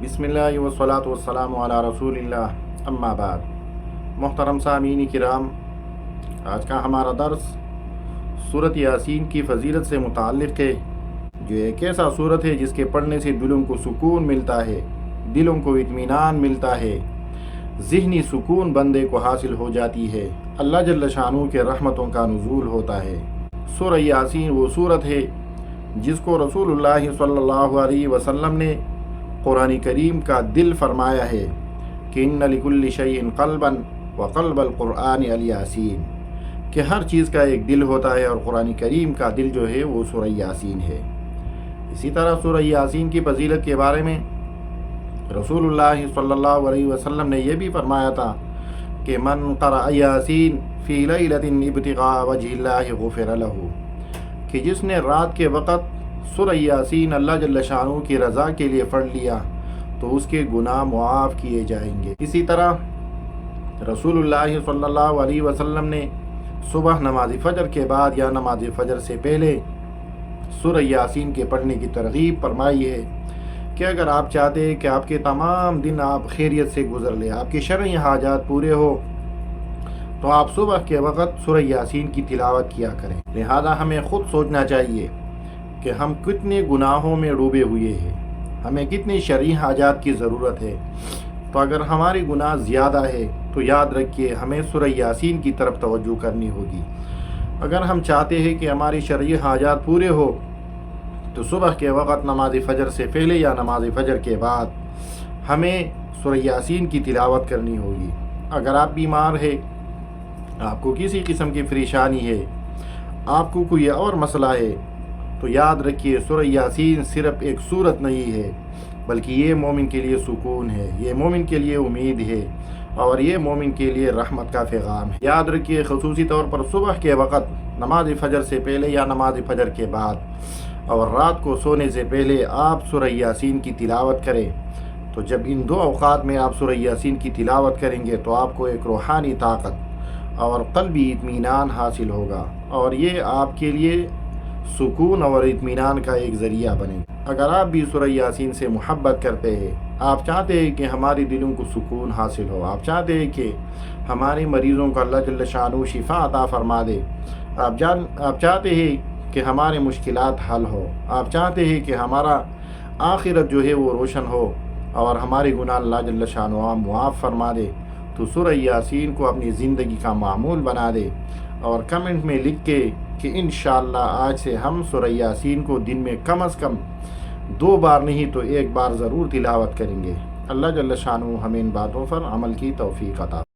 بسم اللہ والصلاۃ والسلام علی رسول اللہ، اما بعد۔ محترم سامعین کرام، آج کا ہمارا درس سورۃ یاسین کی فضیلت سے متعلق ہے، جو ایک ایسا سورت ہے جس کے پڑھنے سے دلوں کو سکون ملتا ہے، دلوں کو اطمینان ملتا ہے، ذہنی سکون بندے کو حاصل ہو جاتی ہے، اللہ جل شانہ کے رحمتوں کا نزول ہوتا ہے۔ سورہ یاسین وہ سورت ہے جس کو رسول اللہ صلی اللہ علیہ وسلم نے قرآن کریم کا دل فرمایا ہے کہ ان لکل شیء قلبا وقلب القرآن الیاسین، کہ ہر چیز کا ایک دل ہوتا ہے اور قرآن کریم کا دل جو ہے وہ سورہ یاسین ہے۔ اسی طرح سورہ یاسین کی فضیلت کے بارے میں رسول اللہ صلی اللہ علیہ وسلم نے یہ بھی فرمایا تھا کہ من قرأ یاسین فی لیلۃ ابتغاء وجہ اللہ غفر لہ، کہ جس نے رات کے وقت سورہ یاسین اللہ جل شانہ کی رضا کے لیے پڑھ لیا تو اس کے گناہ معاف کیے جائیں گے۔ اسی طرح رسول اللہ صلی اللہ علیہ وسلم نے صبح نماز فجر کے بعد یا نماز فجر سے پہلے سورہ یاسین کے پڑھنے کی ترغیب فرمائی ہے کہ اگر آپ چاہتے ہیں کہ آپ کے تمام دن آپ خیریت سے گزر لیں، آپ کے شرعی حاجات پورے ہو، تو آپ صبح کے وقت سورہ یاسین کی تلاوت کیا کریں۔ لہذا ہمیں خود سوچنا چاہیے کہ ہم کتنے گناہوں میں ڈوبے ہوئے ہیں، ہمیں کتنی شرعی حاجات کی ضرورت ہے۔ تو اگر ہماری گناہ زیادہ ہے تو یاد رکھیے ہمیں سورہ یاسین کی طرف توجہ کرنی ہوگی۔ اگر ہم چاہتے ہیں کہ ہماری شرعی حاجات پورے ہو تو صبح کے وقت نماز فجر سے پہلے یا نماز فجر کے بعد ہمیں سورہ یاسین کی تلاوت کرنی ہوگی۔ اگر آپ بیمار ہیں، آپ کو کسی قسم کی پریشانی ہے، آپ کو کوئی اور مسئلہ ہے، تو یاد رکھیے سورہ یاسین صرف ایک سورت نہیں ہے، بلکہ یہ مومن کے لیے سکون ہے، یہ مومن کے لیے امید ہے، اور یہ مومن کے لیے رحمت کا پیغام ہے۔ یاد رکھیے خصوصی طور پر صبح کے وقت نماز فجر سے پہلے یا نماز فجر کے بعد اور رات کو سونے سے پہلے آپ سورہ یاسین کی تلاوت کریں۔ تو جب ان دو اوقات میں آپ سورہ یاسین کی تلاوت کریں گے تو آپ کو ایک روحانی طاقت اور قلبی اطمینان حاصل ہوگا، اور یہ آپ کے لیے سکون اور اطمینان کا ایک ذریعہ بنے گا۔ اگر آپ بھی سورہ یاسین سے محبت کرتے ہیں، آپ چاہتے ہیں کہ ہمارے دلوں کو سکون حاصل ہو، آپ چاہتے ہیں کہ ہمارے مریضوں کو اللہ جل شانہ شفا عطا فرما دے، آپ چاہتے ہیں کہ ہمارے مشکلات حل ہو، آپ چاہتے ہیں کہ ہمارا آخرت جو ہے وہ روشن ہو اور ہمارے گناہ اللہ جل شانہ معاف فرما دے، تو سورہ یاسین کو اپنی زندگی کا معمول بنا دے اور کمنٹ میں لکھ کے کہ انشاءاللہ آج سے ہم سورہ یاسین کو دن میں کم از کم 2 بار نہیں تو 1 بار ضرور تلاوت کریں گے۔ اللہ جل شانہ ہمیں ان باتوں پر عمل کی توفیق عطا